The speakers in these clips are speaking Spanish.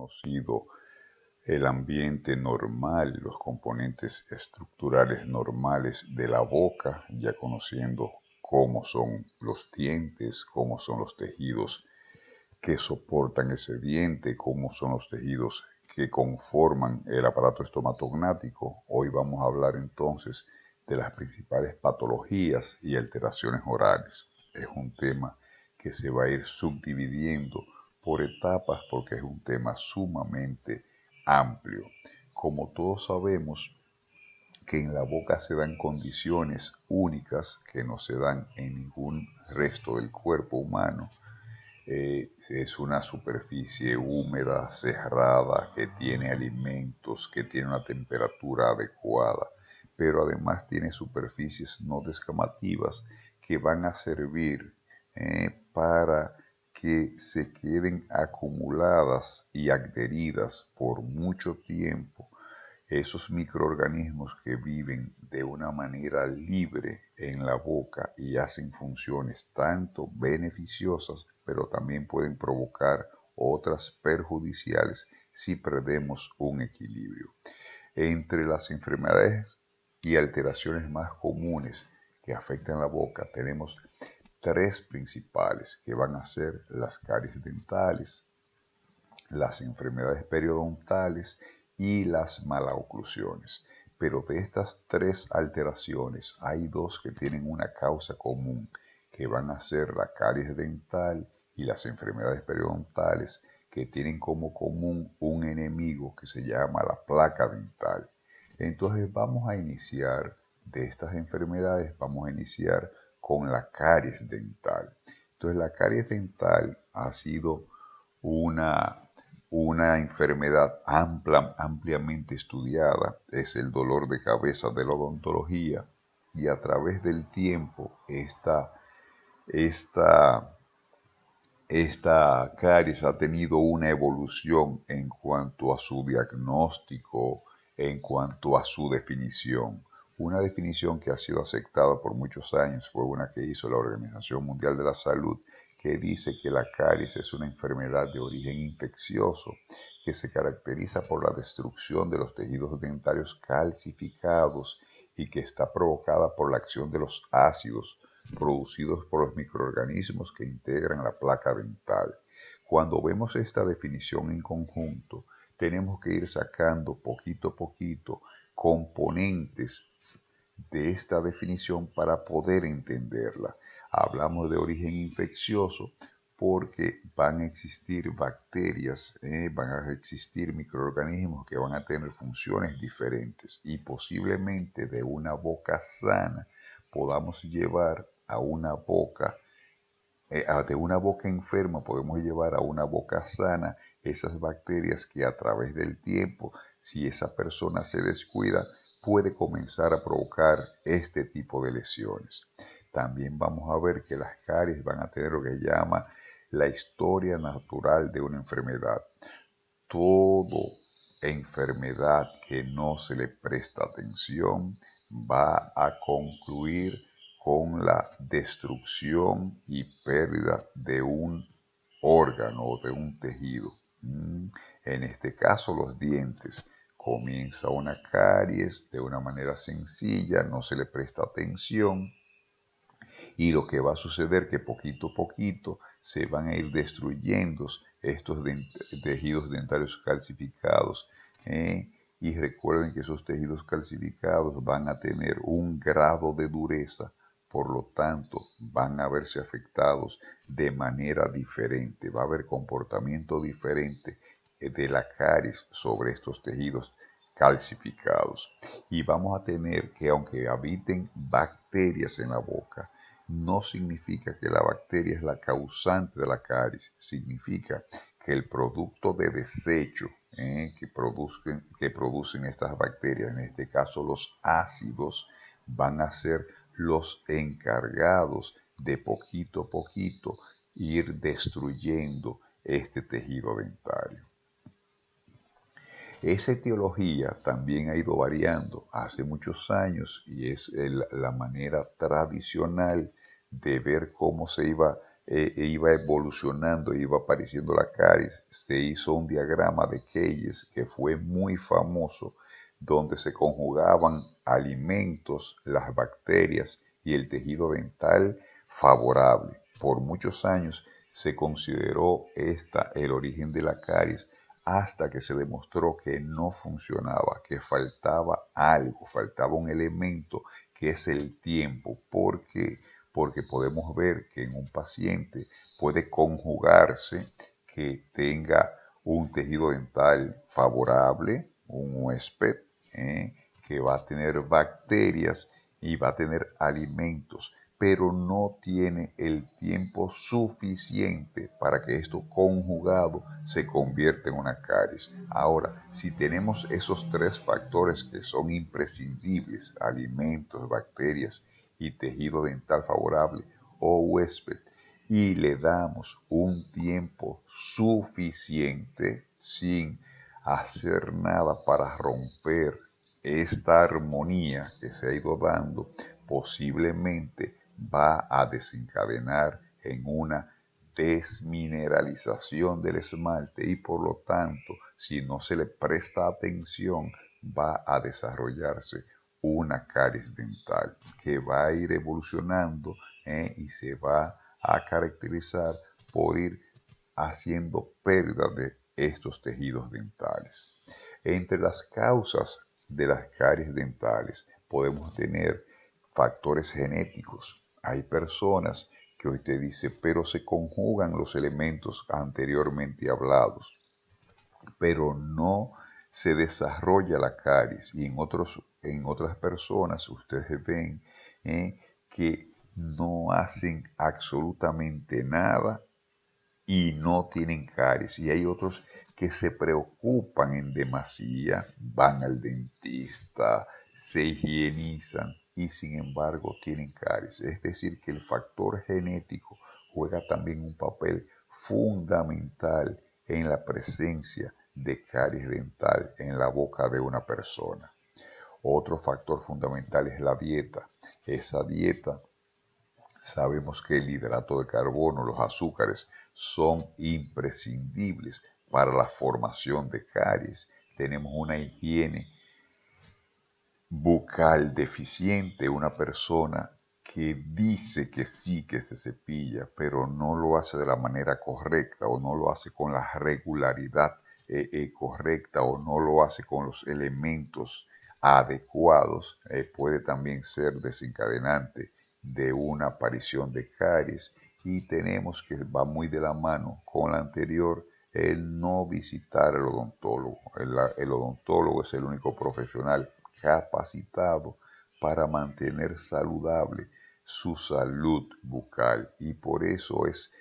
conocido el ambiente normal, los componentes estructurales normales de la boca, ya conociendo cómo son los dientes, cómo son los tejidos que soportan ese diente, cómo son los tejidos que conforman el aparato estomatognático. Hoy vamos a hablar entonces de las principales patologías y alteraciones orales. Es un tema que se va a ir subdividiendo por etapas porque es un tema sumamente amplio. Como todos sabemos que en la boca se dan condiciones únicas que no se dan en ningún resto del cuerpo humano. Es una superficie húmeda, cerrada, que tiene alimentos, que tiene una temperatura adecuada, pero además tiene superficies no descamativas que van a servir para que se queden acumuladas y adheridas por mucho tiempo esos microorganismos que viven de una manera libre en la boca y hacen funciones tanto beneficiosas, pero también pueden provocar otras perjudiciales si perdemos un equilibrio. Entre las enfermedades y alteraciones más comunes que afectan la boca tenemos tres principales que van a ser las caries dentales, las enfermedades periodontales y las maloclusiones. Pero de estas tres alteraciones hay dos que tienen una causa común, que van a ser la caries dental y las enfermedades periodontales, que tienen como común un enemigo que se llama la placa dental. Entonces vamos a iniciar de estas enfermedades, vamos a iniciar con la caries dental. Entonces la caries dental ha sido una enfermedad ampliamente estudiada, es el dolor de cabeza de la odontología, y a través del tiempo esta, esta caries ha tenido una evolución en cuanto a su diagnóstico, en cuanto a su definición. Una definición que ha sido aceptada por muchos años fue una que hizo la Organización Mundial de la Salud, que dice que la caries es una enfermedad de origen infeccioso que se caracteriza por la destrucción de los tejidos dentarios calcificados y que está provocada por la acción de los ácidos producidos por los microorganismos que integran la placa dental. Cuando vemos esta definición en conjunto, tenemos que ir sacando poquito a poquito componentes de esta definición para poder entenderla. Hablamos de origen infeccioso porque van a existir bacterias, van a existir microorganismos que van a tener funciones diferentes y posiblemente de una boca sana podamos llevar a una boca, de una boca enferma podemos llevar a una boca sana esas bacterias que a través del tiempo, si esa persona se descuida, puede comenzar a provocar este tipo de lesiones. También vamos a ver que las caries van a tener lo que llama la historia natural de una enfermedad. Toda enfermedad que no se le presta atención va a concluir con la destrucción y pérdida de un órgano o de un tejido. En este caso, los dientes. Comienza una caries de una manera sencilla, no se le presta atención y lo que va a suceder es que poquito a poquito se van a ir destruyendo estos tejidos dentarios calcificados. Y recuerden que esos tejidos calcificados van a tener un grado de dureza, por lo tanto van a verse afectados de manera diferente, va a haber comportamiento diferente de la caries sobre estos tejidos calcificados. Y vamos a tener que, aunque habiten bacterias en la boca, no significa que la bacteria es la causante de la caries, significa que el producto de desecho que producen estas bacterias, en este caso los ácidos, van a ser los encargados de poquito a poquito ir destruyendo este tejido dentario. Esa etiología también ha ido variando hace muchos años y es la manera tradicional de ver cómo se iba iba evolucionando, iba apareciendo la caries, se hizo un diagrama de Keyes que fue muy famoso, donde se conjugaban alimentos, las bacterias y el tejido dental favorable. Por muchos años se consideró el origen de la caries, hasta que se demostró que no funcionaba, que faltaba algo, faltaba un elemento que es el tiempo, porque podemos ver que en un paciente puede conjugarse que tenga un tejido dental favorable, un huésped, que va a tener bacterias y va a tener alimentos, pero no tiene el tiempo suficiente para que esto conjugado se convierta en una caries. Ahora, si tenemos esos tres factores que son imprescindibles, alimentos, bacterias y tejido dental favorable o huésped, y le damos un tiempo suficiente sin hacer nada para romper esta armonía que se ha ido dando, posiblemente va a desencadenar en una desmineralización del esmalte y por lo tanto, si no se le presta atención, va a desarrollarse una caries dental que va a ir evolucionando y se va a caracterizar por ir haciendo pérdida de estos tejidos dentales. Entre las causas de las caries dentales podemos tener factores genéticos. Hay personas que hoy te dicen, pero se conjugan los elementos anteriormente hablados, pero no se desarrolla la caries. Y en otras personas ustedes ven que no hacen absolutamente nada y no tienen caries. Y hay otros que se preocupan en demasía, van al dentista, se higienizan y sin embargo tienen caries. Es decir, que el factor genético juega también un papel fundamental en la presencia de caries dental en la boca de una persona. Otro factor fundamental es la dieta. Esa dieta, sabemos que el hidrato de carbono, los azúcares, son imprescindibles para la formación de caries. Tenemos una higiene bucal deficiente, una persona que dice que sí que se cepilla, pero no lo hace de la manera correcta o no lo hace con la regularidad correcta o no lo hace con los elementos adecuados, puede también ser desencadenante de una aparición de caries. Y tenemos que va muy de la mano con la anterior, el no visitar al odontólogo. El odontólogo es el único profesional capacitado para mantener saludable su salud bucal y por eso es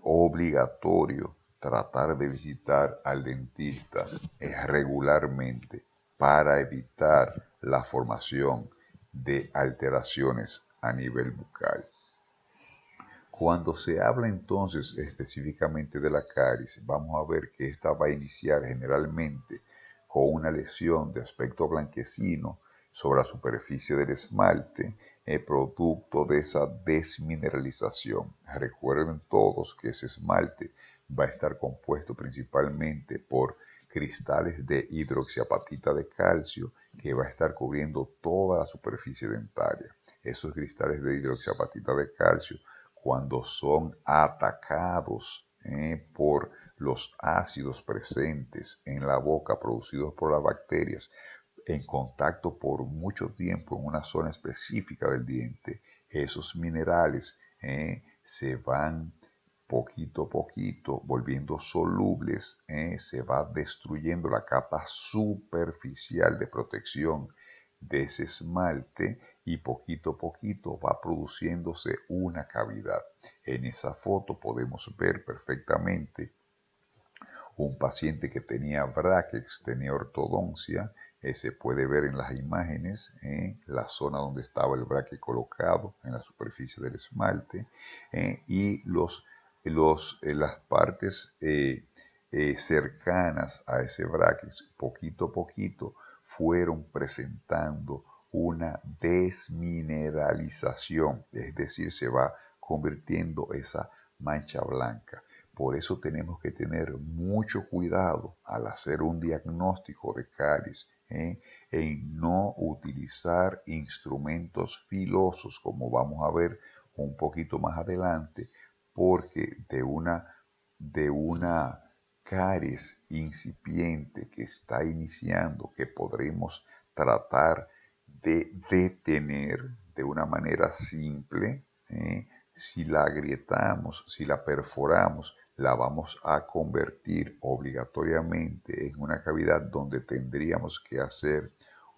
obligatorio tratar de visitar al dentista regularmente para evitar la formación de alteraciones a nivel bucal. Cuando se habla entonces específicamente de la caries, vamos a ver que esta va a iniciar generalmente con una lesión de aspecto blanquecino sobre la superficie del esmalte, producto de esa desmineralización. Recuerden todos que ese esmalte va a estar compuesto principalmente por cristales de hidroxiapatita de calcio que va a estar cubriendo toda la superficie dentaria. Esos cristales de hidroxiapatita de calcio, cuando son atacados por los ácidos presentes en la boca producidos por las bacterias, en contacto por mucho tiempo en una zona específica del diente, esos minerales se van poquito a poquito volviendo solubles, se va destruyendo la capa superficial de protección de ese esmalte y poquito a poquito va produciéndose una cavidad. En esa foto podemos ver perfectamente un paciente que tenía brackets, tenía ortodoncia, se puede ver en las imágenes la zona donde estaba el bracket colocado en la superficie del esmalte y las partes cercanas a ese bracket, poquito a poquito, fueron presentando una desmineralización, es decir, se va convirtiendo esa mancha blanca. Por eso tenemos que tener mucho cuidado al hacer un diagnóstico de caries, en no utilizar instrumentos filosos, como vamos a ver un poquito más adelante, porque de una caries incipiente que está iniciando, que podremos tratar de detener de una manera simple, si la agrietamos, si la perforamos, la vamos a convertir obligatoriamente en una cavidad donde tendríamos que hacer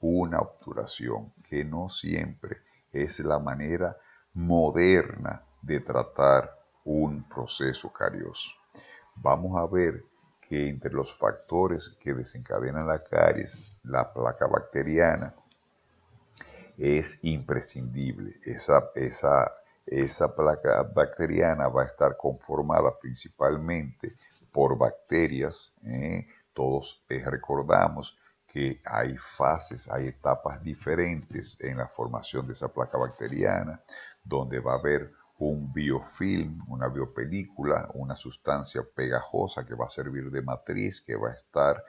una obturación, que no siempre es la manera moderna de tratar un proceso carioso. Vamos a ver que entre los factores que desencadenan la caries, la placa bacteriana es imprescindible. Esa placa bacteriana va a estar conformada principalmente por bacterias. Todos recordamos que hay fases, hay etapas diferentes en la formación de esa placa bacteriana, donde va a haber un biofilm, una biopelícula, una sustancia pegajosa que va a servir de matriz, que va a estar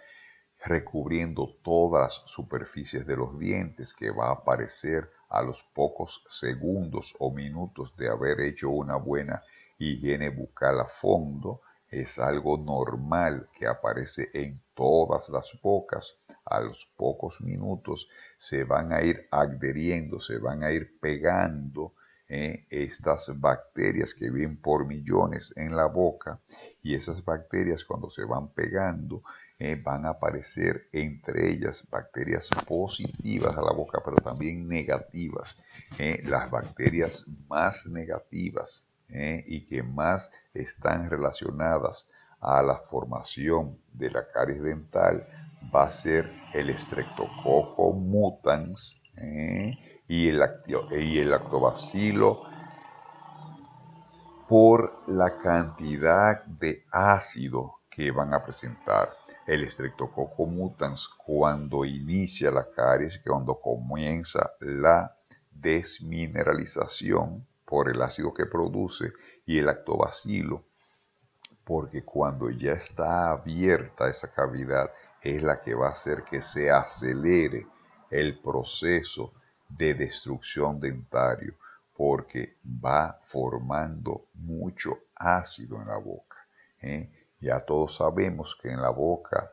recubriendo todas las superficies de los dientes, que va a aparecer a los pocos segundos o minutos de haber hecho una buena higiene bucal a fondo. Es algo normal que aparece en todas las bocas. A los pocos minutos se van a ir adheriendo, se van a ir pegando estas bacterias que viven por millones en la boca, y esas bacterias, cuando se van pegando, van a aparecer entre ellas bacterias positivas a la boca, pero también negativas. Las bacterias más negativas y que más están relacionadas a la formación de la caries dental va a ser el Streptococcus mutans y el Lactobacillus, por la cantidad de ácido que van a presentar. El Streptococcus mutans, cuando inicia la caries, cuando comienza la desmineralización por el ácido que produce, y el lactobacilo, porque cuando ya está abierta esa cavidad, es la que va a hacer que se acelere el proceso de destrucción dentario, porque va formando mucho ácido en la boca. Ya todos sabemos que en la boca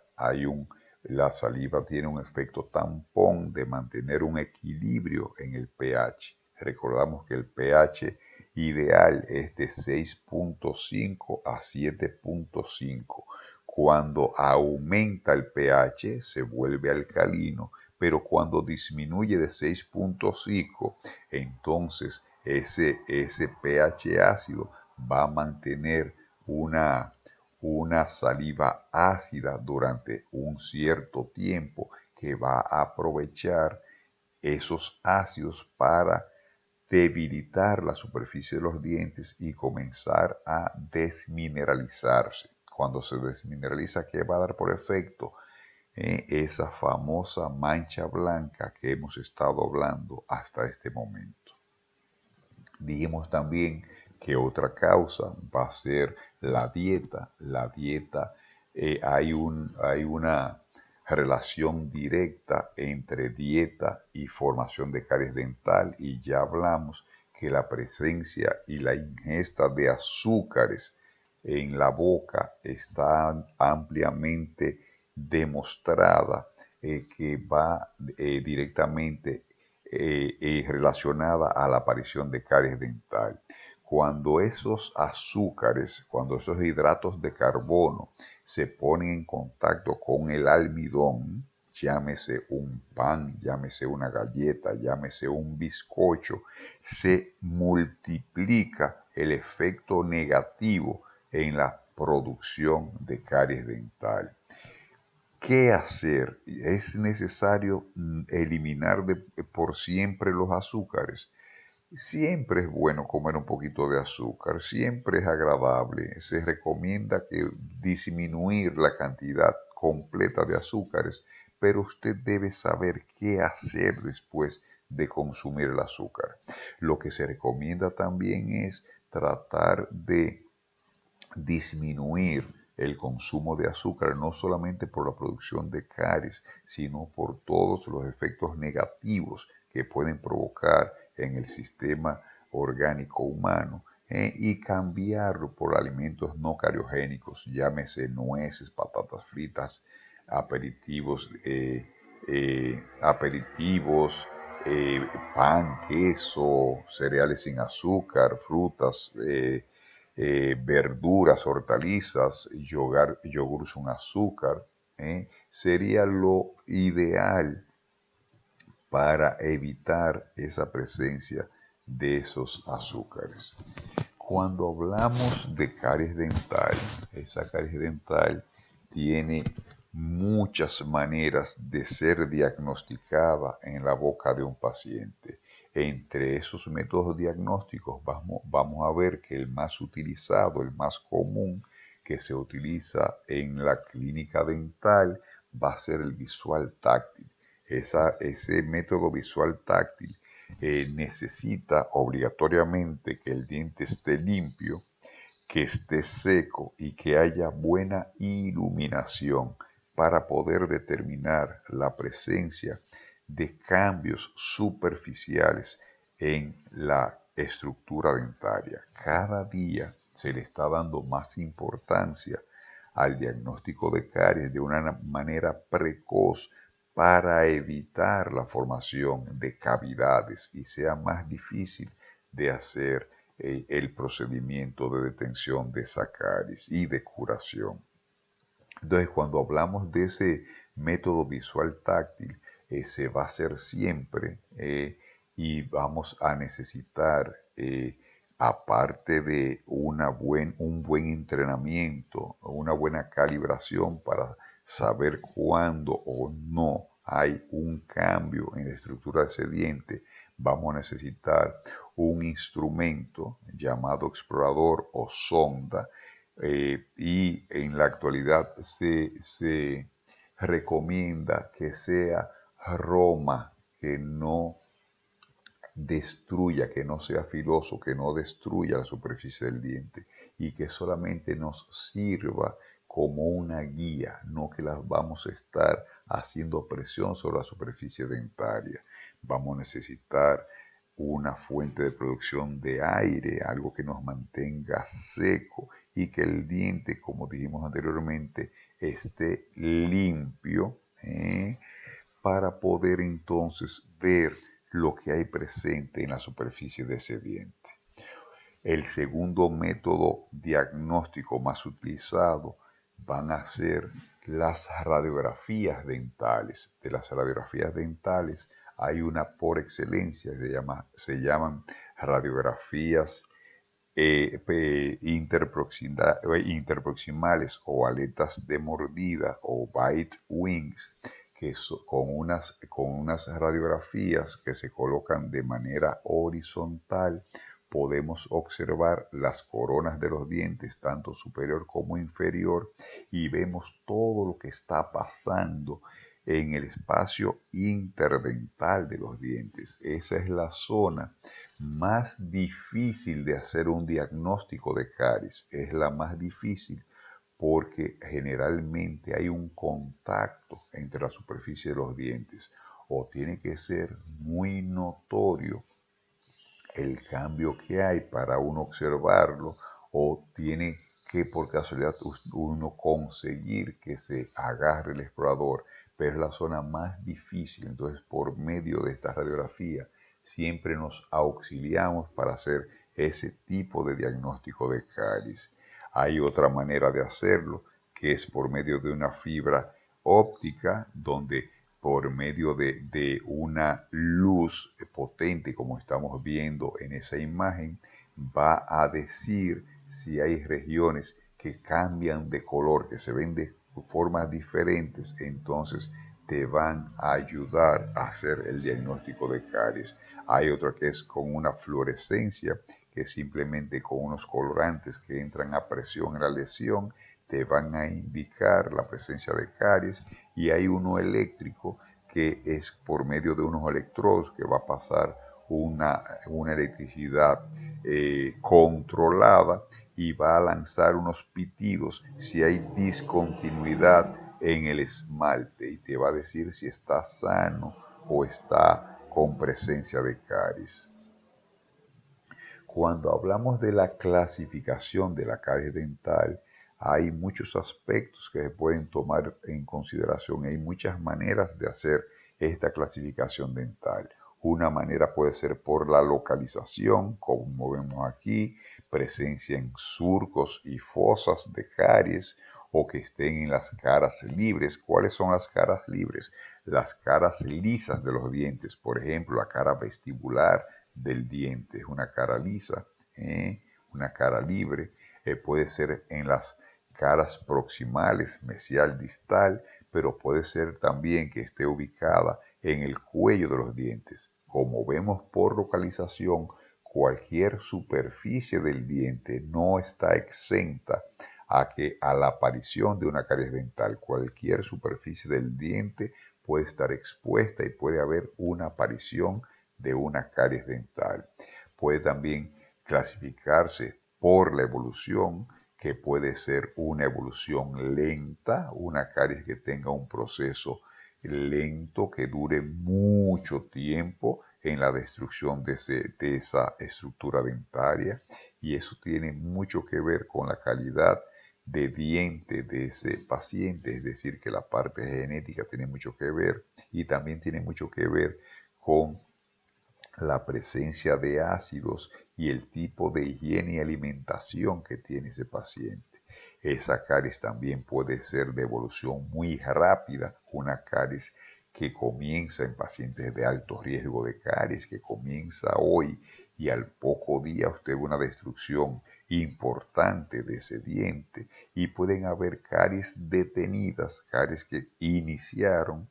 la saliva tiene un efecto tampón de mantener un equilibrio en el pH. Recordamos que el pH ideal es de 6.5 a 7.5. Cuando aumenta el pH se vuelve alcalino, pero cuando disminuye de 6.5, entonces ese pH ácido va a mantener una saliva ácida durante un cierto tiempo, que va a aprovechar esos ácidos para debilitar la superficie de los dientes y comenzar a desmineralizarse. Cuando se desmineraliza, ¿qué va a dar por efecto? Esa famosa mancha blanca que hemos estado hablando hasta este momento. Dijimos también que otra causa va a ser la dieta. La dieta, hay una relación directa entre dieta y formación de caries dental, y ya hablamos que la presencia y la ingesta de azúcares en la boca está ampliamente demostrada, que va directamente relacionada a la aparición de caries dental. Cuando esos azúcares, cuando esos hidratos de carbono se ponen en contacto con el almidón, llámese un pan, llámese una galleta, llámese un bizcocho, se multiplica el efecto negativo en la producción de caries dental. ¿Qué hacer? ¿Es necesario eliminar por siempre los azúcares? Siempre es bueno comer un poquito de azúcar, siempre es agradable. Se recomienda que disminuir la cantidad completa de azúcares, pero usted debe saber qué hacer después de consumir el azúcar. Lo que se recomienda también es tratar de disminuir el consumo de azúcar, no solamente por la producción de caries, sino por todos los efectos negativos que pueden provocar en el sistema orgánico humano, y cambiarlo por alimentos no cariogénicos, llámese nueces, patatas fritas, aperitivos, aperitivos, pan, queso, cereales sin azúcar, frutas, verduras, hortalizas, yogur sin azúcar, sería lo ideal para evitar esa presencia de esos azúcares. Cuando hablamos de caries dental, esa caries dental tiene muchas maneras de ser diagnosticada en la boca de un paciente. Entre esos métodos diagnósticos vamos a ver que el más utilizado, el más común que se utiliza en la clínica dental va a ser el visual táctil. Ese método visual táctil necesita obligatoriamente que el diente esté limpio, que esté seco y que haya buena iluminación para poder determinar la presencia de cambios superficiales en la estructura dentaria. Cada día se le está dando más importancia al diagnóstico de caries de una manera precoz para evitar la formación de cavidades y sea más difícil de hacer el procedimiento de detención de esa caries y de curación. Entonces, cuando hablamos de ese método visual táctil, se va a hacer siempre, y vamos a necesitar, aparte de un buen entrenamiento, una buena calibración para saber cuándo o no hay un cambio en la estructura de ese diente, vamos a necesitar un instrumento llamado explorador o sonda, y en la actualidad se recomienda que sea Roma, que no destruya, que no sea filoso, que no destruya la superficie del diente y que solamente nos sirva como una guía, no que las vamos a estar haciendo presión sobre la superficie dentaria. Vamos a necesitar una fuente de producción de aire, algo que nos mantenga seco y que el diente, como dijimos anteriormente, esté limpio, para poder entonces ver lo que hay presente en la superficie de ese diente. El segundo método diagnóstico más utilizado van a ser las radiografías dentales. De las radiografías dentales hay una por excelencia, se llaman radiografías interproximales o aletas de mordida o bite wings, que con unas radiografías que se colocan de manera horizontal, podemos observar las coronas de los dientes, tanto superior como inferior, y vemos todo lo que está pasando en el espacio interdental de los dientes. Esa es la zona más difícil de hacer un diagnóstico de caries. Es la más difícil porque generalmente hay un contacto entre la superficie de los dientes, o tiene que ser muy notorio el cambio que hay para uno observarlo, o tiene que por casualidad uno conseguir que se agarre el explorador, pero es la zona más difícil. Entonces, por medio de esta radiografía siempre nos auxiliamos para hacer ese tipo de diagnóstico de caries. Hay otra manera de hacerlo, que es por medio de una fibra óptica, donde por medio de una luz potente, como estamos viendo en esa imagen, va a decir si hay regiones que cambian de color, que se ven de formas diferentes, entonces te van a ayudar a hacer el diagnóstico de caries. Hay otra que es con una fluorescencia, que simplemente con unos colorantes que entran a presión en la lesión te van a indicar la presencia de caries, y hay uno eléctrico que es por medio de unos electrodos que va a pasar una electricidad controlada, y va a lanzar unos pitidos si hay discontinuidad en el esmalte y te va a decir si está sano o está con presencia de caries. Cuando hablamos de la clasificación de la caries dental, hay muchos aspectos que se pueden tomar en consideración. Hay muchas maneras de hacer esta clasificación dental. Una manera puede ser por la localización, como vemos aquí, presencia en surcos y fosas de caries o que estén en las caras libres. ¿Cuáles son las caras libres? Las caras lisas de los dientes, por ejemplo, la cara vestibular del diente es una cara lisa, una cara libre. Puede ser en las caras proximales, mesial, distal, pero puede ser también que esté ubicada en el cuello de los dientes. Como vemos por localización, cualquier superficie del diente no está exenta a la aparición de una caries dental. Cualquier superficie del diente puede estar expuesta y puede haber una aparición de una caries dental. Puede también clasificarse por la evolución, que puede ser una evolución lenta, una caries que tenga un proceso lento que dure mucho tiempo en la destrucción de esa estructura dentaria, y eso tiene mucho que ver con la calidad de diente de ese paciente, es decir, que la parte genética tiene mucho que ver y también tiene mucho que ver con la presencia de ácidos y el tipo de higiene y alimentación que tiene ese paciente. Esa caries también puede ser de evolución muy rápida, una caries que comienza en pacientes de alto riesgo de caries, que comienza hoy y al poco día usted ve una destrucción importante de ese diente, y pueden haber caries detenidas, caries que iniciaron,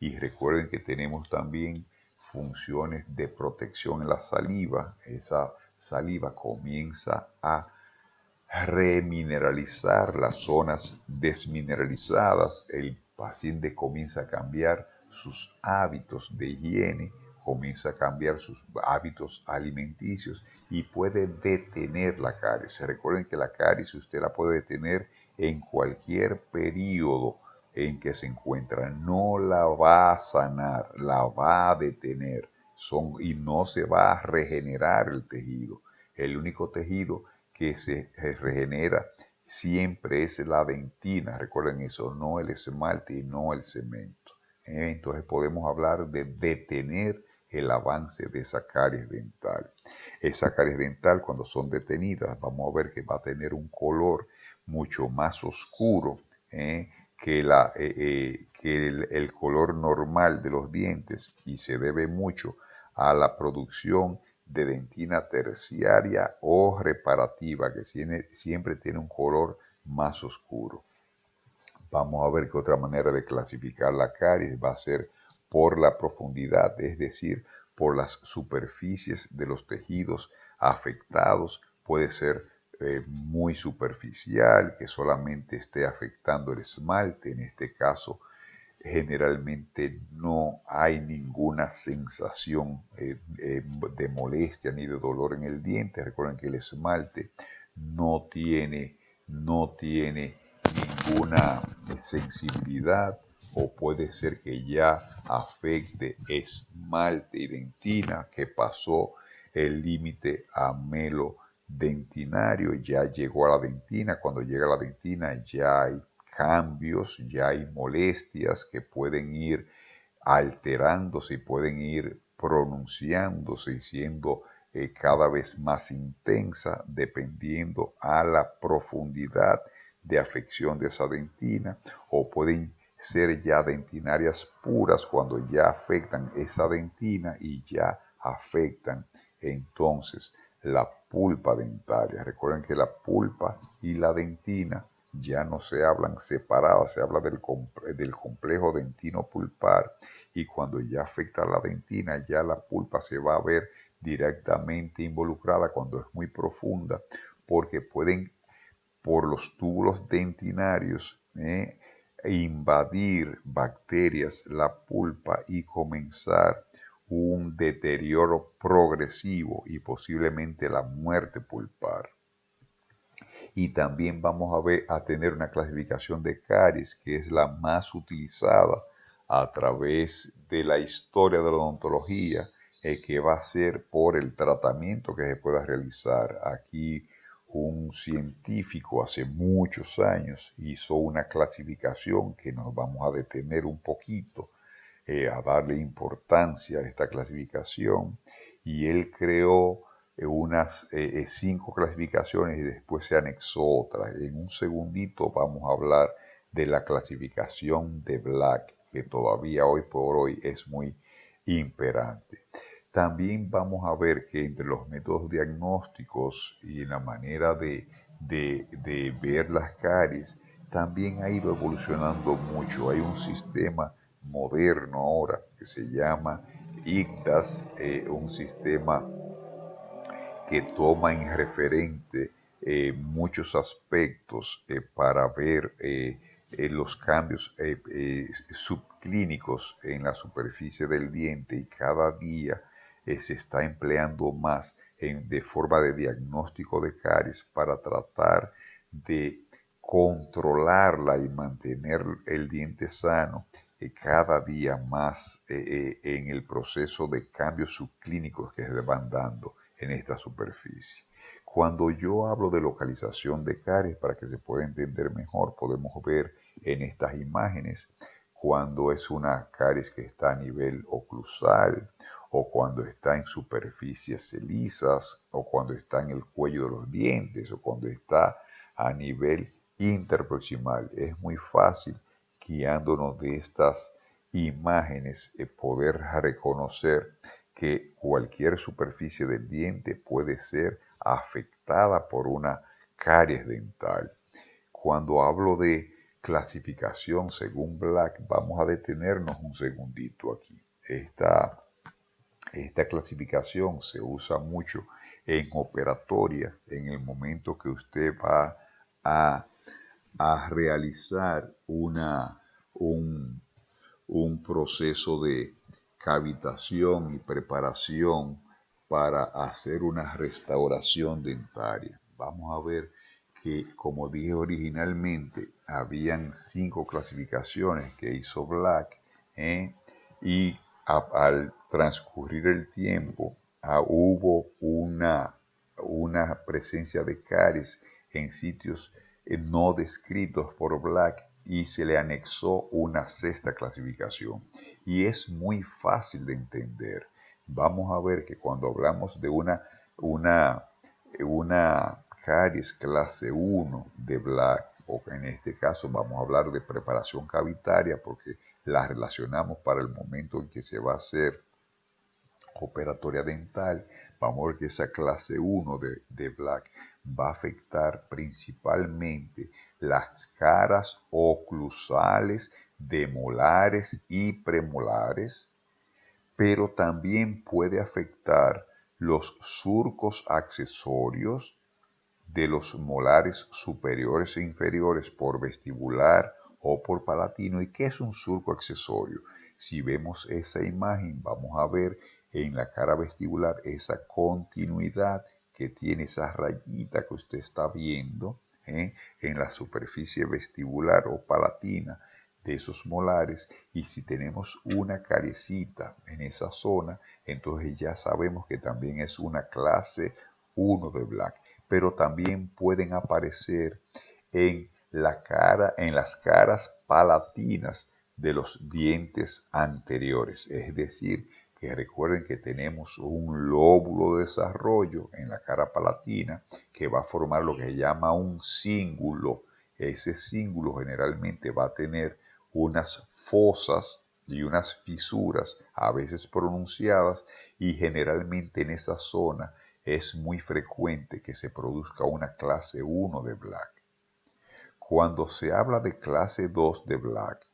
y recuerden que tenemos también funciones de protección en la saliva. Esa saliva comienza a remineralizar las zonas desmineralizadas. El paciente comienza a cambiar sus hábitos de higiene, comienza a cambiar sus hábitos alimenticios y puede detener la caries. Recuerden que la caries usted la puede detener en cualquier periodo en que se encuentra. No la va a sanar, la va a detener. Y no se va a regenerar el tejido. El único tejido que se regenera siempre es la dentina. Recuerden eso, no el esmalte y no el cemento. Entonces podemos hablar de detener el avance de esa caries dental. Esa caries dental, cuando son detenidas, vamos a ver que va a tener un color mucho más oscuro, que el color normal de los dientes, y se debe mucho a la producción de dentina terciaria o reparativa, que siempre tiene un color más oscuro. Vamos a ver que otra manera de clasificar la caries va a ser por la profundidad, es decir, por las superficies de los tejidos afectados. Puede ser muy superficial, que solamente esté afectando el esmalte. En este caso, generalmente no hay ninguna sensación de molestia ni de dolor en el diente. Recuerden que el esmalte no tiene ninguna sensibilidad, o puede ser que ya afecte esmalte y dentina, que pasó el límite amelodentinario, ya llegó a la dentina. Cuando llega a la dentina ya hay cambios, ya hay molestias que pueden ir alterándose y pueden ir pronunciándose y siendo cada vez más intensa dependiendo a la profundidad de afección de esa dentina, o pueden ser ya dentinarias puras cuando ya afectan esa dentina y ya afectan entonces la pulpa dentaria. Recuerden que la pulpa y la dentina ya no se hablan separadas, se habla del complejo dentino-pulpar, y cuando ya afecta la dentina, ya la pulpa se va a ver directamente involucrada cuando es muy profunda, porque pueden, por los túbulos dentinarios, invadir bacterias la pulpa y comenzar un deterioro progresivo y posiblemente la muerte pulpar. Y también vamos a tener una clasificación de caries que es la más utilizada a través de la historia de la odontología, que va a ser por el tratamiento que se pueda realizar. Aquí un científico hace muchos años hizo una clasificación que nos vamos a detener un poquito, a darle importancia a esta clasificación, y él creó unas 5 clasificaciones y después se anexó otras. En un segundito vamos a hablar de la clasificación de Black, que todavía hoy por hoy es muy imperante. También vamos a ver que entre los métodos diagnósticos y en la manera de ver las caries, también ha ido evolucionando mucho. Hay un sistema moderno ahora que se llama ICTAS, un sistema que toma en referente muchos aspectos para ver los cambios subclínicos en la superficie del diente, y cada día se está empleando más de forma de diagnóstico de caries para tratar de controlarla y mantener el diente sano cada día más en el proceso de cambios subclínicos que se van dando en esta superficie. Cuando yo hablo de localización de caries, para que se pueda entender mejor, podemos ver en estas imágenes cuando es una caries que está a nivel oclusal, o cuando está en superficies lisas, o cuando está en el cuello de los dientes, o cuando está a nivel interproximal. Es muy fácil, guiándonos de estas imágenes, poder reconocer que cualquier superficie del diente puede ser afectada por una caries dental. Cuando hablo de clasificación según Black, vamos a detenernos un segundito aquí. Esta clasificación se usa mucho en operatoria, en el momento que usted va a, a realizar un proceso de cavitación y preparación para hacer una restauración dentaria. Vamos a ver que, como dije originalmente, habían 5 clasificaciones que hizo Black, y al transcurrir el tiempo hubo una presencia de caries en sitios no descritos por Black, y se le anexó una 6ª clasificación. Y es muy fácil de entender. Vamos a ver que cuando hablamos de una caries clase 1 de Black, o en este caso vamos a hablar de preparación cavitaria porque la relacionamos para el momento en que se va a hacer operatoria dental, vamos a ver que esa clase 1 de Black va a afectar principalmente las caras oclusales, demolares y premolares, pero también puede afectar los surcos accesorios de los molares superiores e inferiores por vestibular o por palatino. ¿Y qué es un surco accesorio? Si vemos esa imagen, vamos a ver en la cara vestibular esa continuidad que tiene esa rayita que usted está viendo en la superficie vestibular o palatina de esos molares. Y si tenemos una cariecita en esa zona, entonces ya sabemos que también es una clase 1 de Black. Pero también pueden aparecer en las caras palatinas de los dientes anteriores. Es decir, que recuerden que tenemos un lóbulo de desarrollo en la cara palatina que va a formar lo que se llama un cíngulo. Ese cíngulo generalmente va a tener unas fosas y unas fisuras, a veces pronunciadas, y generalmente en esa zona es muy frecuente que se produzca una clase 1 de Black. Cuando se habla de clase 2 de Black,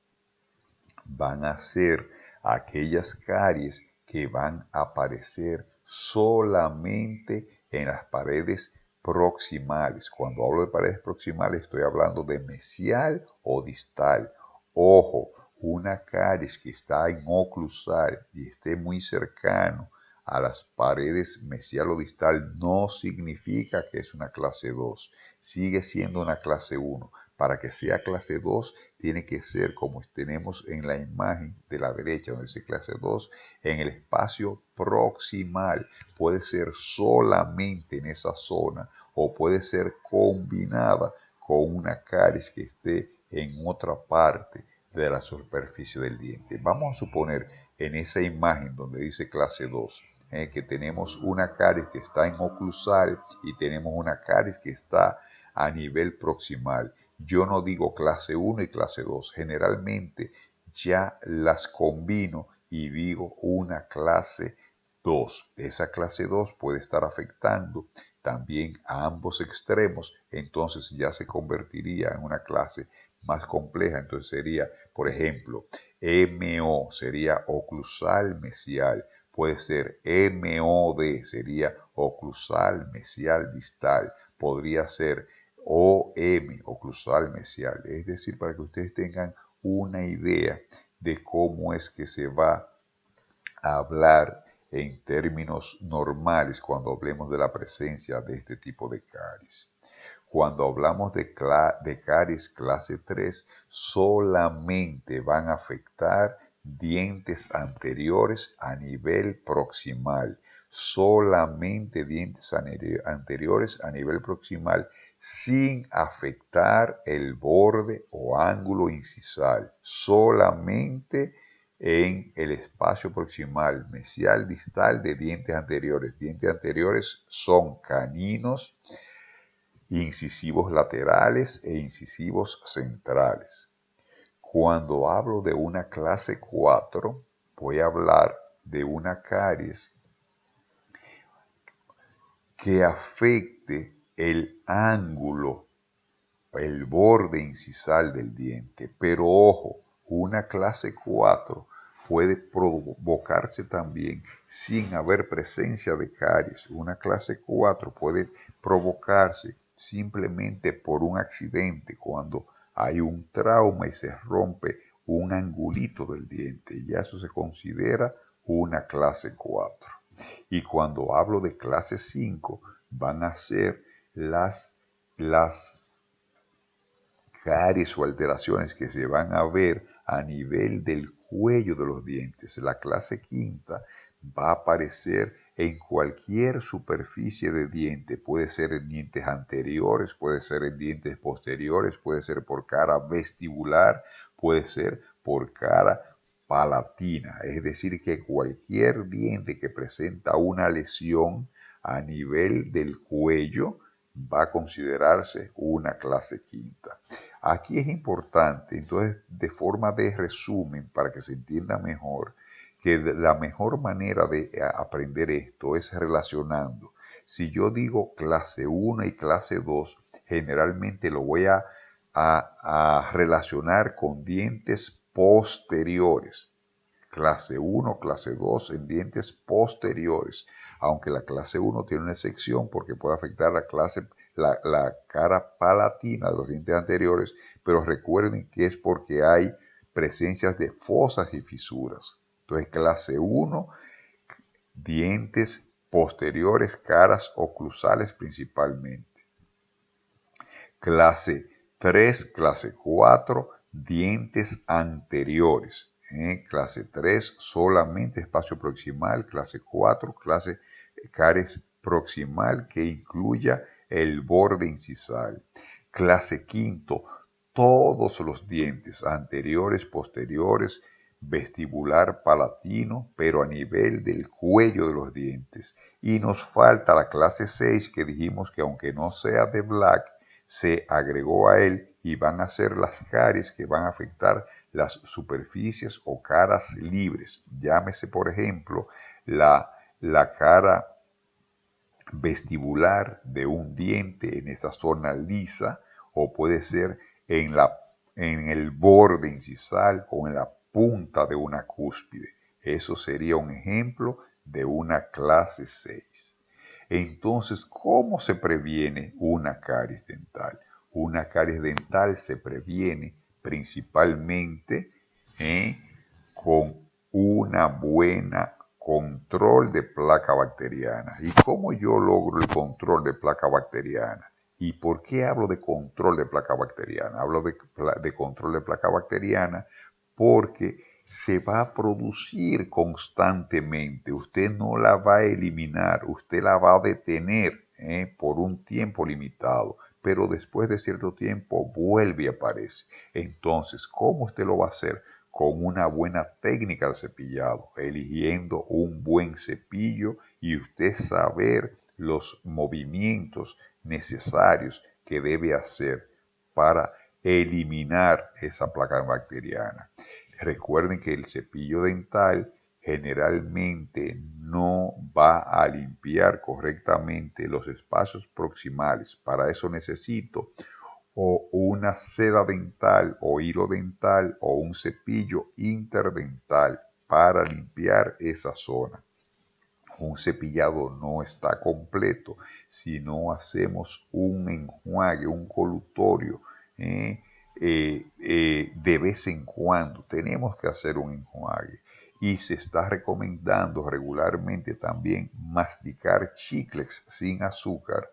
van a ser aquellas caries que van a aparecer solamente en las paredes proximales. Cuando hablo de paredes proximales, estoy hablando de mesial o distal. Ojo, una caries que está en oclusal y esté muy cercano a las paredes mesial o distal no significa que es una clase 2. Sigue siendo una clase 1. Para que sea clase 2, tiene que ser como tenemos en la imagen de la derecha, donde dice clase 2, en el espacio proximal. Puede ser solamente en esa zona o puede ser combinada con una caries que esté en otra parte de la superficie del diente. Vamos a suponer en esa imagen donde dice clase 2, que tenemos una caries que está en oclusal y tenemos una caries que está a nivel proximal. Yo no digo clase 1 y clase 2. Generalmente ya las combino y digo una clase 2. Esa clase 2 puede estar afectando también a ambos extremos, entonces ya se convertiría en una clase más compleja. Entonces sería, por ejemplo, MO sería oclusal mesial. Puede ser MOD, sería oclusal mesial distal. Podría ser OM, oclusal mesial. Es decir, para que ustedes tengan una idea de cómo es que se va a hablar en términos normales cuando hablemos de la presencia de este tipo de caries. Cuando hablamos de caries clase 3, solamente van a afectar dientes anteriores a nivel proximal. Solamente dientes anteriores a nivel proximal, sin afectar el borde o ángulo incisal. Solamente en el espacio proximal mesial distal de dientes anteriores. Dientes anteriores son caninos, incisivos laterales e incisivos centrales. Cuando hablo de una clase 4, voy a hablar de una caries que afecte el ángulo, el borde incisal del diente. Pero ojo, una clase 4 puede provocarse también sin haber presencia de caries. Una clase 4 puede provocarse simplemente por un accidente, cuando hay un trauma y se rompe un angulito del diente. Ya eso se considera una clase 4. Y cuando hablo de clase 5, van a ser las caries o alteraciones que se van a ver a nivel del cuello de los dientes. La clase quinta va a aparecer en cualquier superficie de diente. Puede ser en dientes anteriores, puede ser en dientes posteriores, puede ser por cara vestibular, puede ser por cara palatina. Es decir, que cualquier diente que presenta una lesión a nivel del cuello va a considerarse una clase quinta. Aquí es importante, entonces, de forma de resumen, para que se entienda mejor, que la mejor manera de aprender esto es relacionando. Si yo digo clase 1 y clase 2, generalmente lo voy a relacionar con dientes posteriores. Clase 1, clase 2 en dientes posteriores, aunque la clase 1 tiene una excepción porque puede afectar la cara palatina de los dientes anteriores, pero recuerden que es porque hay presencias de fosas y fisuras. Entonces, clase 1, dientes posteriores, caras oclusales principalmente. Clase 3, clase 4, dientes anteriores. Clase 3, solamente espacio proximal. Clase 4, caries proximal que incluya el borde incisal. Clase 5, todos los dientes anteriores, posteriores, vestibular, palatino, pero a nivel del cuello de los dientes. Y nos falta la clase 6, que dijimos que aunque no sea de Black, se agregó a él y van a ser las caries que van a afectar las superficies o caras libres. Llámese, por ejemplo, la cara vestibular de un diente en esa zona lisa, o puede ser en el borde incisal o en la punta de una cúspide. Eso sería un ejemplo de una clase 6. Entonces, ¿cómo se previene una caries dental? Una caries dental se previene principalmente con una buena control de placa bacteriana. ¿Y cómo yo logro el control de placa bacteriana? ¿Y por qué hablo de control de placa bacteriana? Hablo de control de placa bacteriana porque se va a producir constantemente. Usted no la va a eliminar, usted la va a detener por un tiempo limitado, pero después de cierto tiempo vuelve y aparece. Entonces, ¿cómo usted lo va a hacer? Con una buena técnica de cepillado, eligiendo un buen cepillo y usted saber los movimientos necesarios que debe hacer para eliminar esa placa bacteriana. Recuerden que el cepillo dental generalmente no va a limpiar correctamente los espacios proximales. Para eso necesito o una seda dental o hilo dental o un cepillo interdental para limpiar esa zona. Un cepillado no está completo si no hacemos un enjuague, un colutorio. De vez en cuando tenemos que hacer un enjuague. Y se está recomendando regularmente también masticar chicles sin azúcar.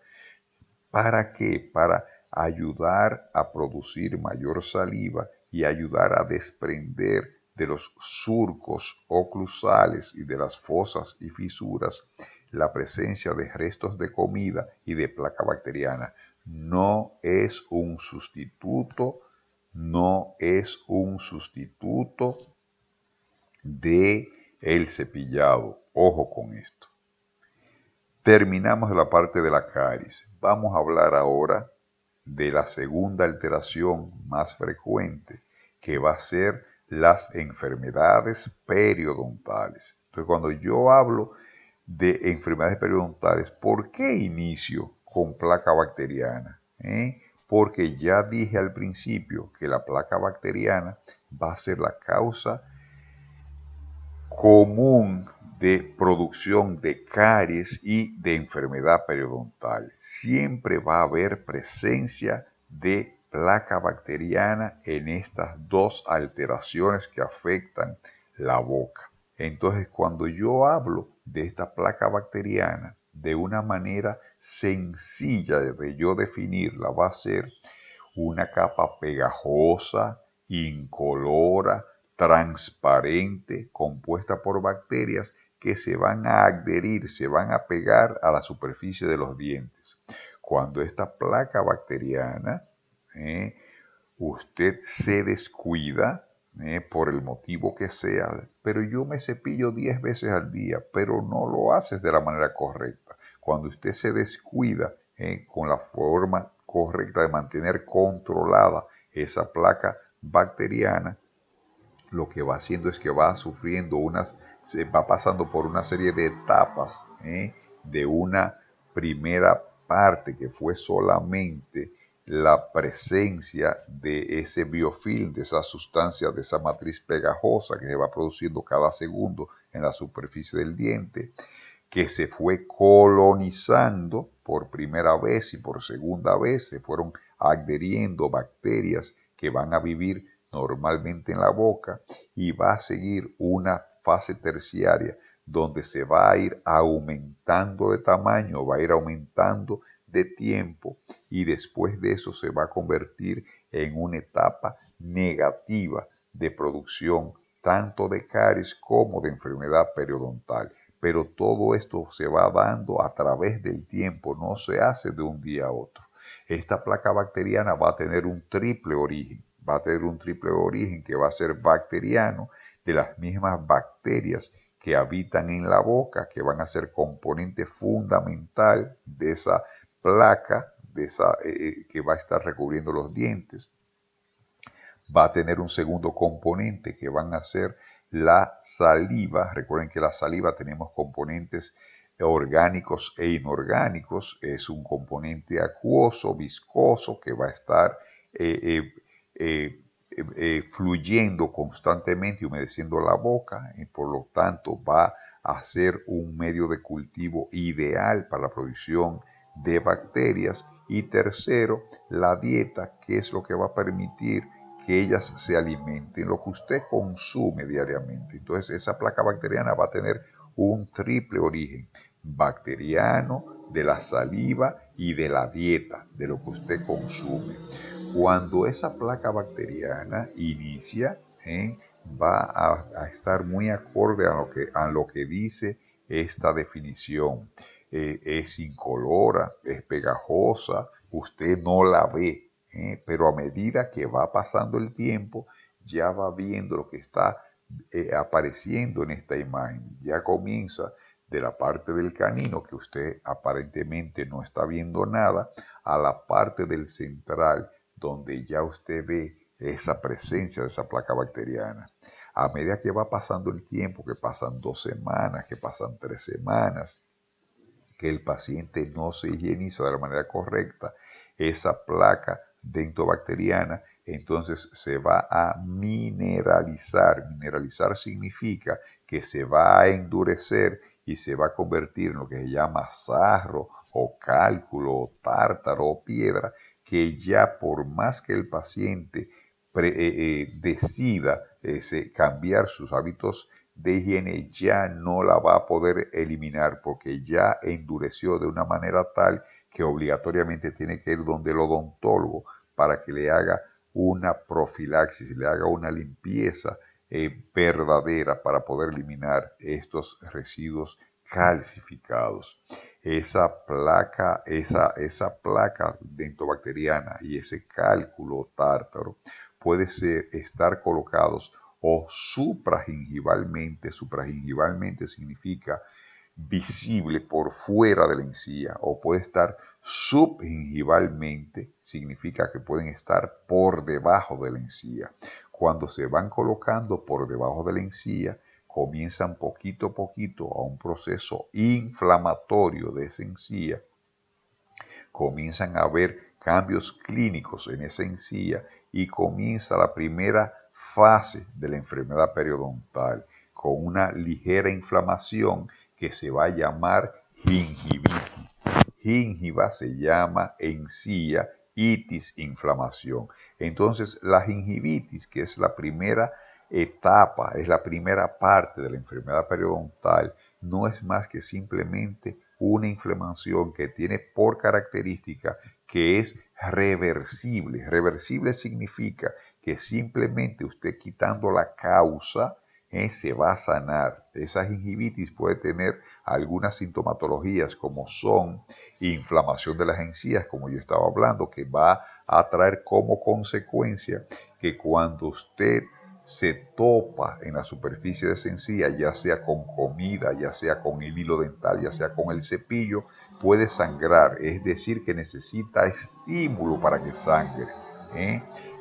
¿Para qué? Para ayudar a producir mayor saliva y ayudar a desprender de los surcos oclusales y de las fosas y fisuras la presencia de restos de comida y de placa bacteriana. No es un sustituto, no es un sustituto de el cepillado. Ojo con esto. Terminamos la parte de la caries. Vamos a hablar ahora de la segunda alteración más frecuente, que va a ser las enfermedades periodontales. Entonces, cuando yo hablo de enfermedades periodontales, ¿por qué inicio con placa bacteriana? Porque ya dije al principio que la placa bacteriana va a ser la causa común de producción de caries y de enfermedad periodontal. Siempre va a haber presencia de placa bacteriana en estas dos alteraciones que afectan la boca. Entonces, cuando yo hablo de esta placa bacteriana, de una manera sencilla de yo definirla, va a ser una capa pegajosa, incolora, transparente, compuesta por bacterias que se van a adherir, se van a pegar a la superficie de los dientes. Cuando esta placa bacteriana, usted se descuida, por el motivo que sea, pero yo me cepillo 10 veces al día, pero no lo haces de la manera correcta. Cuando usted se descuida con la forma correcta de mantener controlada esa placa bacteriana, lo que va haciendo es que va sufriendo se va pasando por una serie de etapas, de una primera parte que fue solamente la presencia de ese biofilm, de esa sustancia, de esa matriz pegajosa que se va produciendo cada segundo en la superficie del diente, que se fue colonizando por primera vez y por segunda vez, se fueron adheriendo bacterias que van a vivir normalmente en la boca, y va a seguir una fase terciaria donde se va a ir aumentando de tamaño, va a ir aumentando de tiempo, y después de eso se va a convertir en una etapa negativa de producción tanto de caries como de enfermedad periodontal. Pero todo esto se va dando a través del tiempo, no se hace de un día a otro. Esta placa bacteriana va a tener un triple origen. Va a tener un triple origen que va a ser bacteriano, de las mismas bacterias que habitan en la boca, que van a ser componente fundamental de esa placa, que va a estar recubriendo los dientes. Va a tener un segundo componente que van a ser la saliva. Recuerden que la saliva tenemos componentes orgánicos e inorgánicos. Es un componente acuoso, viscoso, que va a estar fluyendo constantemente, humedeciendo la boca, y por lo tanto va a ser un medio de cultivo ideal para la producción de bacterias. Y tercero, la dieta, que es lo que va a permitir que ellas se alimenten, lo que usted consume diariamente. Entonces esa placa bacteriana va a tener un triple origen: bacteriano, de la saliva y de la dieta, de lo que usted consume. Cuando esa placa bacteriana inicia, va a estar muy acorde a lo que dice esta definición. Es incolora, es pegajosa, usted no la ve, pero a medida que va pasando el tiempo, ya va viendo lo que está apareciendo en esta imagen. Ya comienza de la parte del canino, que usted aparentemente no está viendo nada, a la parte del central, donde ya usted ve esa presencia de esa placa bacteriana. A medida que va pasando el tiempo, que pasan 2 semanas, que pasan 3 semanas, que el paciente no se higieniza de la manera correcta, esa placa dentobacteriana entonces se va a mineralizar. Mineralizar significa que se va a endurecer y se va a convertir en lo que se llama sarro o cálculo o tártaro o piedra, que ya por más que el paciente decida cambiar sus hábitos de higiene, ya no la va a poder eliminar, porque ya endureció de una manera tal que obligatoriamente tiene que ir donde el odontólogo para que le haga una profilaxis, le haga una limpieza verdadera para poder eliminar estos residuos calcificados. Esa placa dentobacteriana y ese cálculo tártaro puede estar colocados o supragingivalmente. Supragingivalmente significa visible por fuera de la encía, o puede estar subgingivalmente, significa que pueden estar por debajo de la encía. Cuando se van colocando por debajo de la encía, comienzan poquito a poquito a un proceso inflamatorio de esa encía. Comienzan a haber cambios clínicos en esa encía y comienza la primera fase de la enfermedad periodontal, con una ligera inflamación que se va a llamar gingivitis. Gingiva se llama encía, itis, inflamación. Entonces, la gingivitis, que es la primera etapa, es la primera parte de la enfermedad periodontal, no es más que simplemente una inflamación que tiene por característica que es reversible. Reversible significa que simplemente usted quitando la causa, se va a sanar. Esa gingivitis puede tener algunas sintomatologías, como son inflamación de las encías, como yo estaba hablando, que va a traer como consecuencia que cuando usted se topa en la superficie de esa encía, ya sea con comida, ya sea con el hilo dental, ya sea con el cepillo, puede sangrar. Es decir, que necesita estímulo para que sangre.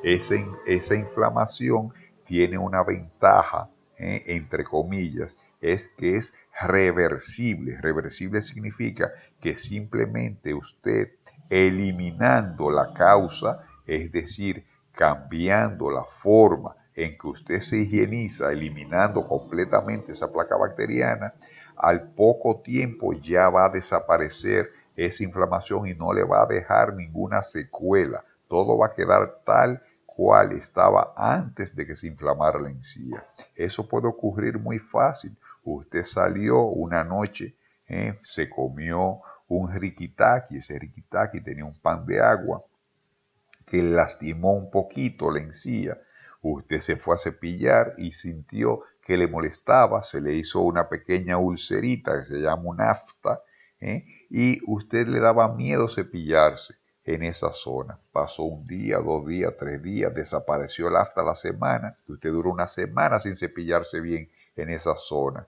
Esa inflamación tiene una ventaja, entre comillas, es que es reversible. Reversible significa que simplemente usted eliminando la causa, es decir, cambiando la forma en que usted se higieniza, eliminando completamente esa placa bacteriana, al poco tiempo ya va a desaparecer esa inflamación y no le va a dejar ninguna secuela. Todo va a quedar tal cual estaba antes de que se inflamara la encía. Eso puede ocurrir muy fácil. Usted salió una noche, se comió un riquitaki, ese riquitaki tenía un pan de agua que lastimó un poquito la encía. Usted se fue a cepillar y sintió que le molestaba, se le hizo una pequeña ulcerita que se llama un afta, y usted le daba miedo cepillarse en esa zona. Pasó un día, 2 días, 3 días, desapareció el afta la semana, usted duró una semana sin cepillarse bien en esa zona.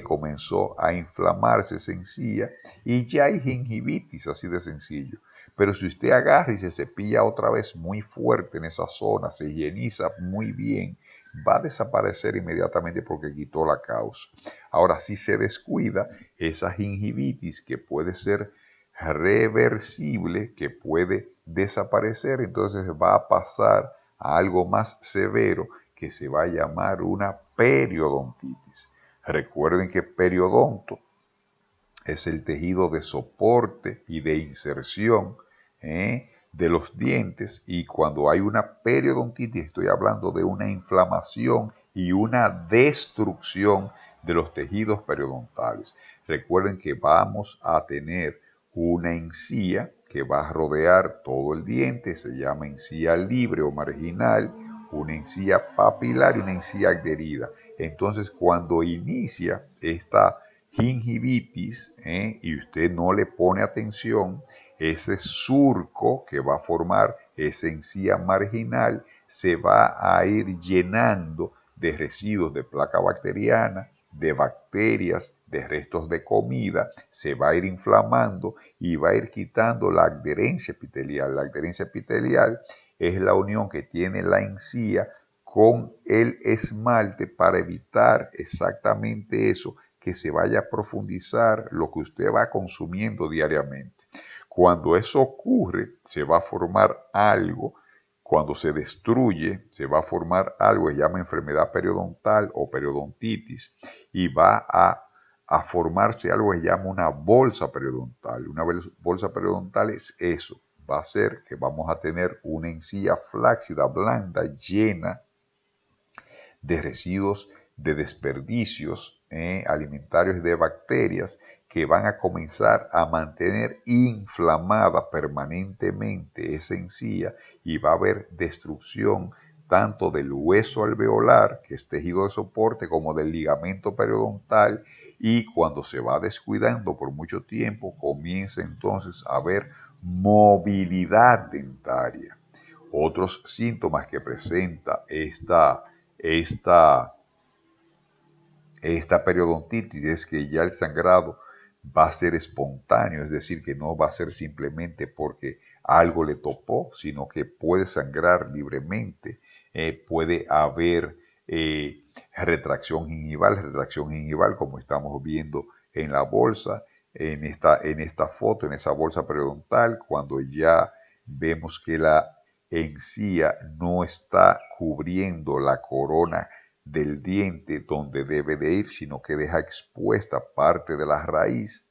Comenzó a inflamarse esa encía y ya hay gingivitis, así de sencillo. Pero si usted agarra y se cepilla otra vez muy fuerte en esa zona, se higieniza muy bien, va a desaparecer inmediatamente porque quitó la causa. Ahora, si se descuida, esa gingivitis, que puede ser reversible, que puede desaparecer, entonces va a pasar a algo más severo que se va a llamar una periodontitis. Recuerden que periodonto es el tejido de soporte y de inserción de los dientes, y cuando hay una periodontitis estoy hablando de una inflamación y una destrucción de los tejidos periodontales. Recuerden que vamos a tener una encía que va a rodear todo el diente, se llama encía libre o marginal, una encía papilar y una encía adherida. Entonces, cuando inicia esta gingivitis y usted no le pone atención, ese surco que va a formar esa encía marginal se va a ir llenando de residuos de placa bacteriana, de bacterias, de restos de comida, se va a ir inflamando y va a ir quitando la adherencia epitelial. La adherencia epitelial es la unión que tiene la encía con el esmalte para evitar exactamente eso, que se vaya a profundizar lo que usted va consumiendo diariamente. Cuando eso ocurre, se va a formar algo. Cuando se destruye, se va a formar algo que se llama enfermedad periodontal o periodontitis y va a formarse algo que se llama una bolsa periodontal. Una bolsa periodontal es eso. Va a ser que vamos a tener una encía flácida, blanda, llena de residuos de desperdicios alimentarios de bacterias que van a comenzar a mantener inflamada permanentemente esa encía y va a haber destrucción tanto del hueso alveolar, que es tejido de soporte, como del ligamento periodontal, y cuando se va descuidando por mucho tiempo, comienza entonces a haber movilidad dentaria. Otros síntomas que presenta esta periodontitis es que ya el sangrado va a ser espontáneo, es decir, que no va a ser simplemente porque algo le topó, sino que puede sangrar libremente, puede haber retracción gingival como estamos viendo en la bolsa, en esta foto, en esa bolsa periodontal, cuando ya vemos que la encía no está cubriendo la corona del diente donde debe de ir, sino que deja expuesta parte de la raíz.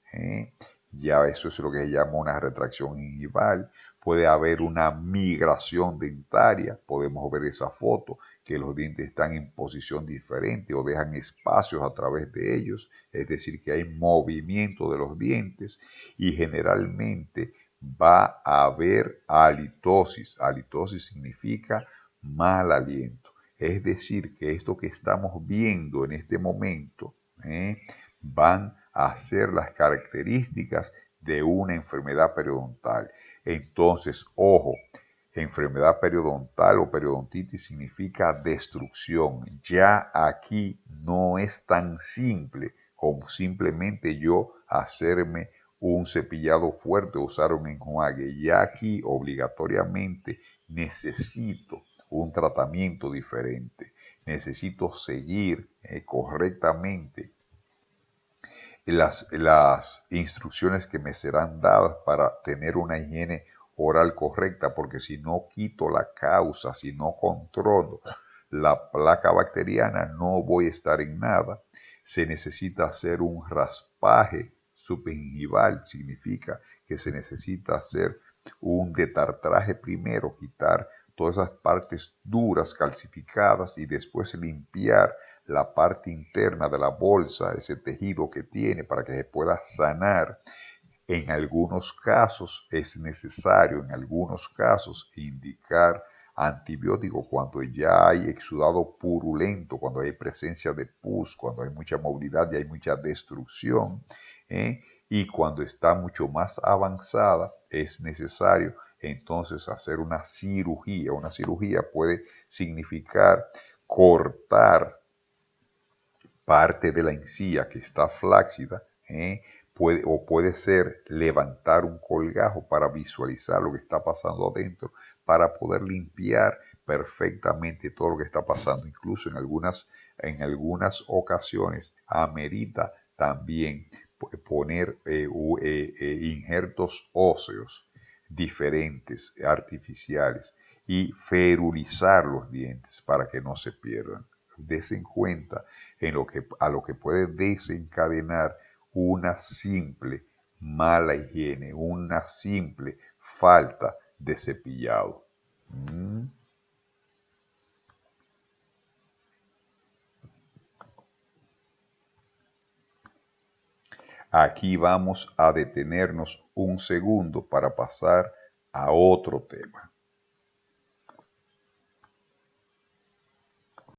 Ya eso es lo que se llama una retracción gingival. Puede haber una migración dentaria. Podemos ver esa foto, que los dientes están en posición diferente o dejan espacios a través de ellos. Es decir, que hay movimiento de los dientes y generalmente va a haber halitosis. Halitosis significa mal aliento. Es decir, que esto que estamos viendo en este momento van a ser las características de una enfermedad periodontal. Entonces, ojo, enfermedad periodontal o periodontitis significa destrucción. Ya aquí no es tan simple como simplemente yo hacerme un cepillado fuerte o usar un enjuague. Ya aquí obligatoriamente necesito un tratamiento diferente. Necesito seguir correctamente las instrucciones que me serán dadas para tener una higiene oral correcta, porque si no quito la causa, si no controlo la placa bacteriana, no voy a estar en nada. Se necesita hacer un raspaje subgingival, significa que se necesita hacer un detartraje primero, quitar todas esas partes duras, calcificadas, y después limpiar la parte interna de la bolsa, ese tejido que tiene, para que se pueda sanar. En algunos casos es necesario, en algunos casos, indicar antibiótico cuando ya hay exudado purulento, cuando hay presencia de pus, cuando hay mucha movilidad y hay mucha destrucción, y cuando está mucho más avanzada es necesario entonces hacer una cirugía. Una cirugía puede significar cortar parte de la encía que está flácida, puede ser levantar un colgajo para visualizar lo que está pasando adentro, para poder limpiar perfectamente todo lo que está pasando. Incluso en algunas ocasiones amerita también poner injertos óseos diferentes, artificiales, y ferulizar los dientes para que no se pierdan. Desen cuenta a lo que puede desencadenar una simple mala higiene, una simple falta de cepillado. Aquí vamos a detenernos un segundo para pasar a otro tema.